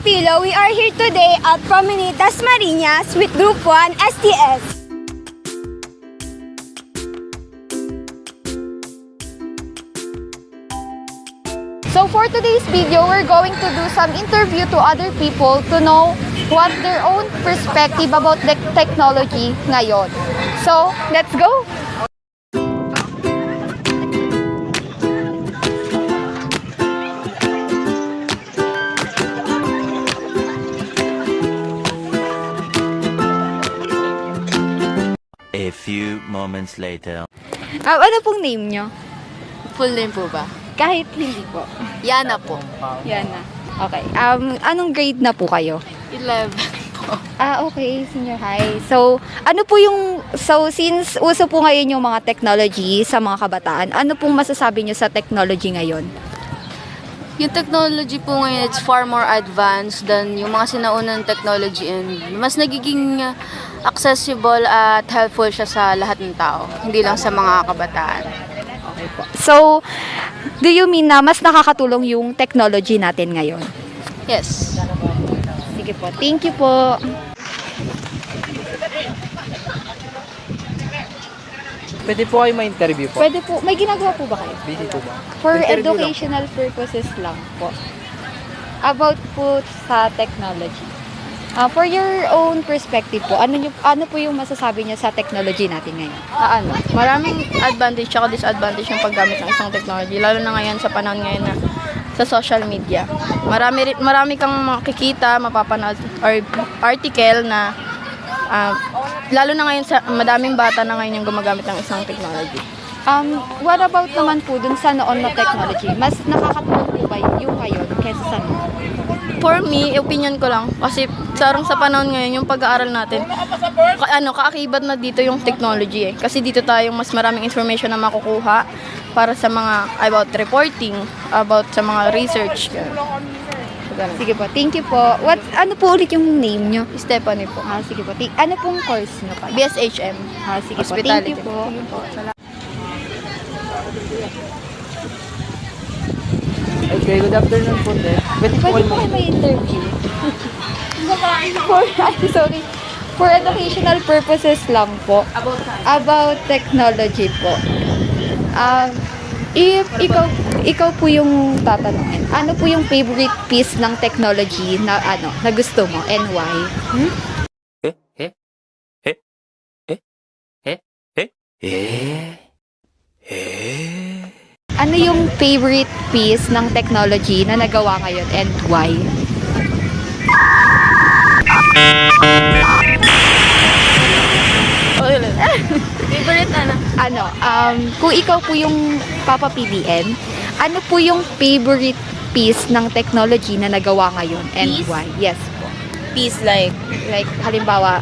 Kapilo, we are here today at Promenade Dasmariñas with Group 1 STS. So for today's video, we're going to do some interview to other people to know what their own perspective about the technology ngayon. So, let's go! A few moments later. Ano pong name nyo? Full name po ba? Kahit hindi po. Yana po. Yan na. Okay. Anong grade na po kayo? 11 po. Okay. Senior high. So, since uso po ngayon yung mga technology sa mga kabataan, ano pong masasabi nyo sa technology ngayon? Yung technology po ngayon, it's far more advanced than yung mga sinaunang technology and mas nagiging accessible at helpful siya sa lahat ng tao, hindi lang sa mga kabataan. Okay po. So, do you mean na mas nakakatulong yung technology natin ngayon? Yes. Sige po. Thank you po. Pwede po kayo ma-interview po. Pwede po. May ginagawa po ba kayo? Busy po ba? For Interview lang. educational purposes lang po. About po sa technology. For your own perspective po, ano po yung masasabi niyo sa technology natin ngayon? Maraming advantage at disadvantage yung paggamit ng isang technology, lalo na ngayon sa panahon ngayon na sa social media. Marami kang makikita, mapapanood or article na lalo na ngayon sa madaming bata na ngayon yung gumagamit ng isang technology. What about naman po dun sa noon na technology? Mas nakakatulong po ba yung ngayon kaysa sa noon? For me, opinion ko lang, kasi sarang sa panahon ngayon, yung pag-aaral natin, kaakibat na dito yung technology eh. Kasi dito tayong mas maraming information na makukuha para sa mga, about reporting, about sa mga research. So, ganun. Sige po, thank you po. Ano po ulit yung name nyo? Stephanie po. Sige po. Ano pong course nyo pa? BSHM. Sige po, Hospitality. thank you po. Sige po. Salamat. Okay, good afternoon po, te. Pwede po Pwede kayo po kayo may interview? For educational purposes lang po. About technology po. If ikaw po yung tatanungin, ano po yung favorite piece ng technology na gusto mo and why? Ano yung favorite piece ng technology na nagawa ngayon and why? Favorite Kung ikaw po yung papapiliin, ano po yung favorite piece ng technology na nagawa ngayon and Piece? why? Yes po. piece like Like halimbawa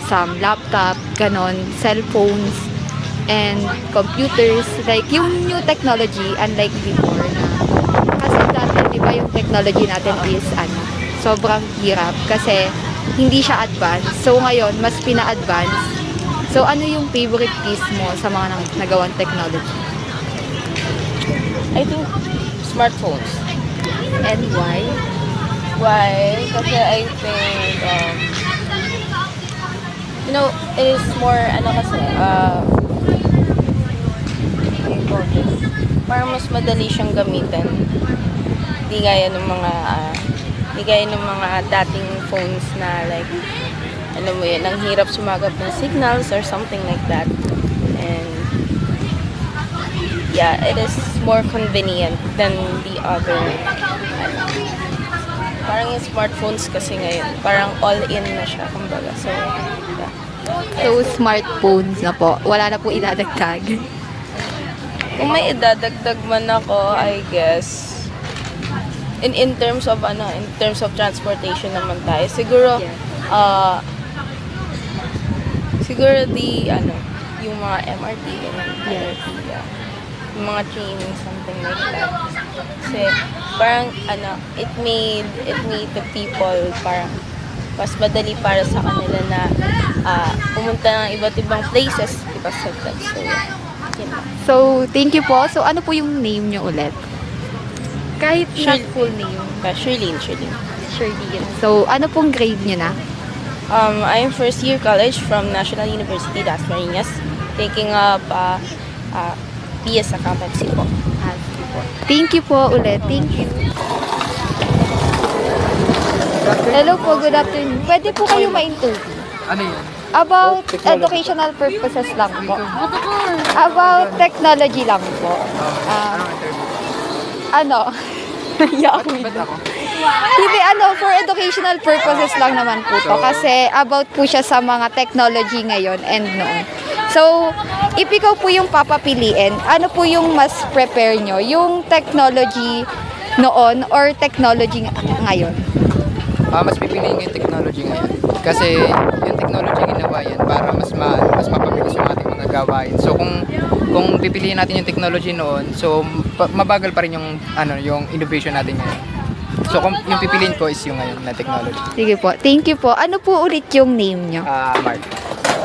some laptop, ganon, cellphones, and computers, like yung new technology unlike before na kasi dati di ba yung technology natin is sobrang hirap kasi hindi siya advanced. So ngayon mas pina-advance. So ano yung favorite piece mo sa mga nagawang technology? I think smartphones. And why? Why? Kasi I think it is more parang mas madali siyang gamitin. Di gaya ng mga dating phones na like alam mo yun, ang hirap sumagap ng signals or something like that. And yeah, it is more convenient than the other parang yung smartphones kasi ngayon, parang all-in na siya, kumbaga. So, yeah. So smartphones na po. Wala na po idadagdag. Kung may idadagdag man ako, I guess, in terms of transportation naman tayo, siguro, siguro yung mga MRT, Yes. yung mga train, something like that. Kasi, parang, it made the people parang mas madali para sa kanila na pumunta ng iba't ibang places because of that. So, yun lang. So, thank you po. So, ano po yung name nyo ulit? Kahit not full name. Shirlene. Sherdine. So, ano pong grade niyo na? I'm first year college from National University Dasmariñas, taking up PS Accountancy po. Ah, sige po. Thank you po ulit. Thank you. Hello po, good afternoon. Pwede po kayo ma-interview? Ano yun? About educational purposes lang po. About technology lang po. Anong interview? Ano? Yeah, Ba't ako? Hindi, for educational purposes lang naman po to. Kasi about po siya sa mga technology ngayon and noon. So, if ikaw po yung papapiliin, ano po yung mas prepare nyo? Yung technology noon or technology ngayon? Mas pipiliin ko yung technology ngayon. Kasi yung technology ginawa yan para mas mapabilis yung ating mga gawain. So kung pipiliin natin yung technology noon, so mabagal pa rin yung yung innovation natin ngayon. So kung yung pipiliin ko is yung ngayon na technology. Sige po. Thank you po. Ano po ulit yung name nyo? Mark.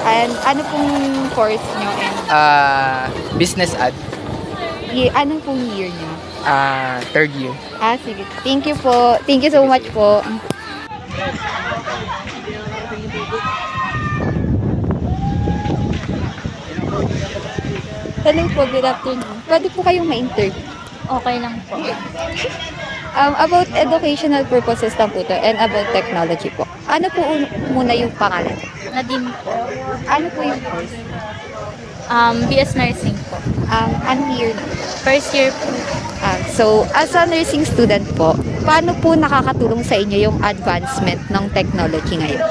And ano pong course nyo? And Business ad. anong pong year nyo? Third year. Sige. Thank you po. Thank you so much po. Hello po, good afternoon. Pwede po kayong ma-interview. Okay lang po. About educational purposes lang po to and about technology po. Ano po muna yung pangalan? Nadim po. Ano po yung course? BS Nursing po. Anong year na? First year po. So, as a nursing student po, paano po nakakatulong sa inyo yung advancement ng technology ngayon?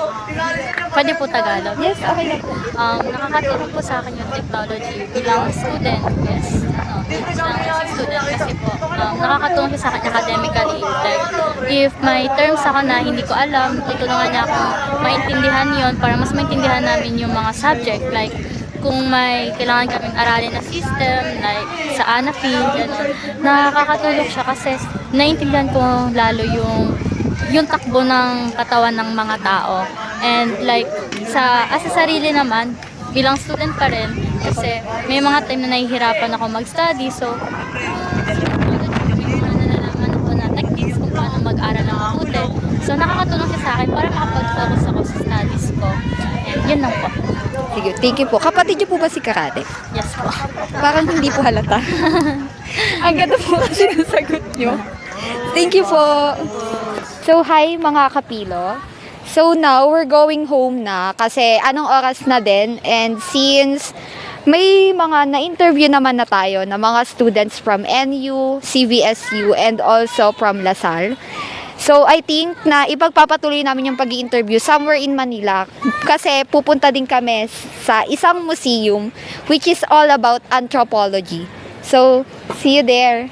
Pwede po Tagalog. Yes, okay lang po. Nakakatulong po sa akin yung technology bilang student, yes. Bilang nursing student kasi po, nakakatulong siya sa akin academically. Like, if may terms ako na hindi ko alam, tutulungan niya ako maintindihan yon para mas maintindihan namin yung mga subject. Like, kung may kailangan kaming aralin na system, like sa ANAFIL, gano'n, nakakatulong siya kasi naiintindihan ko lalo yung takbo ng katawan ng mga tao. And like, as sa sarili naman, bilang student pa rin, kasi may mga time na nahihirapan ako mag-study, so may mga nalalaman ako na techniques kung paano mag-aral ng mabuti. So nakakatulong siya sa akin para makapag-focus ako sa studies ko. And yun lang po. Sige, thank you po. Kapatid niyo po ba si Karate? Yes po. Parang hindi po halata. Ang ganda po kasi ng sagot niyo. Thank you po. So, hi mga kapilo. So, now we're going home na kasi anong oras na din and since may mga na-interview naman na tayo na mga students from NU, CVSU, and also from LaSalle. So, I think na ipagpapatuloy namin yung pag-i-interview somewhere in Manila kasi pupunta din kami sa isang museum which is all about anthropology. So, see you there!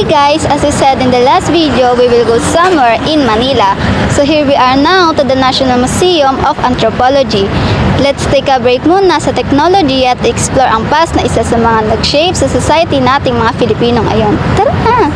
Hey guys, as I said in the last video, we will go somewhere in Manila. So here we are now to the National Museum of Anthropology. Let's take a break muna sa technology at explore ang past na isa sa mga nag-shape sa society nating mga Filipino ngayon. Tara na!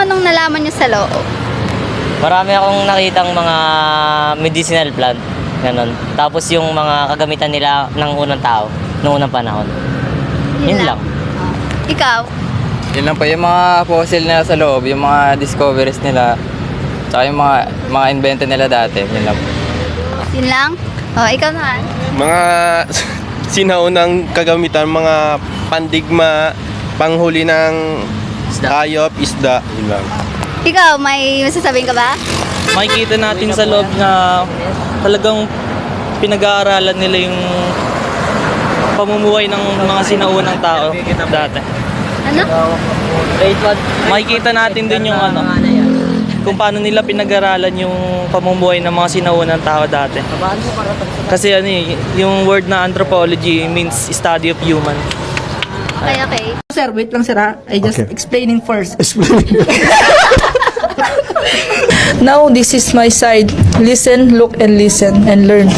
anong nalaman nyo sa loob? Marami akong nakitang mga medicinal plant, ganun. Tapos yung mga kagamitan nila ng unang tao, noong unang panahon. Yun lang. Ikaw? Yun lang po, yung mga fossil nila sa loob, yung mga discoveries nila, tsaka yung mga invento nila dati, yun lang po. Yun lang? Ikaw naman? Mga sinaunang kagamitan, mga pandigma, panghuli ng hayop, isda, yun lang. Ikaw, may masasabihin ka ba? Makikita natin sa loob na talagang pinag-aaralan nila yung pamumuhay ng mga sinaunang tao dati. Ano? Makikita natin din yung kung paano nila pinag-aralan yung pamumuhay ng mga sinaunang tao dati. Kasi yung word na anthropology means study of human. Okay. Sir, wait lang sir ha. I just explaining first. Now, this is my side. Listen, look, and listen, and learn.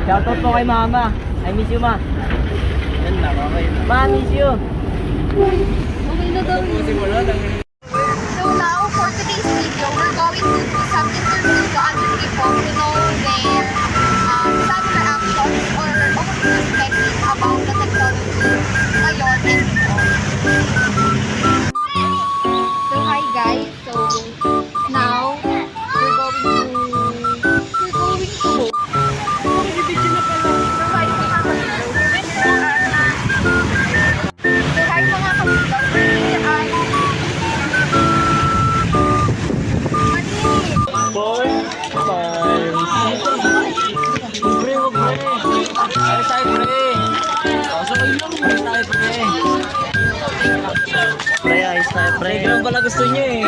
Shoutout po kay Mama. I miss you, Ma. Ma, miss you. So now, for today's video, we're going to do some interviews to other people to know their some reactions or own perspective about the technology ngayon and before. So hi guys, so now we're going to Pre, ganun pala gusto niyo eh.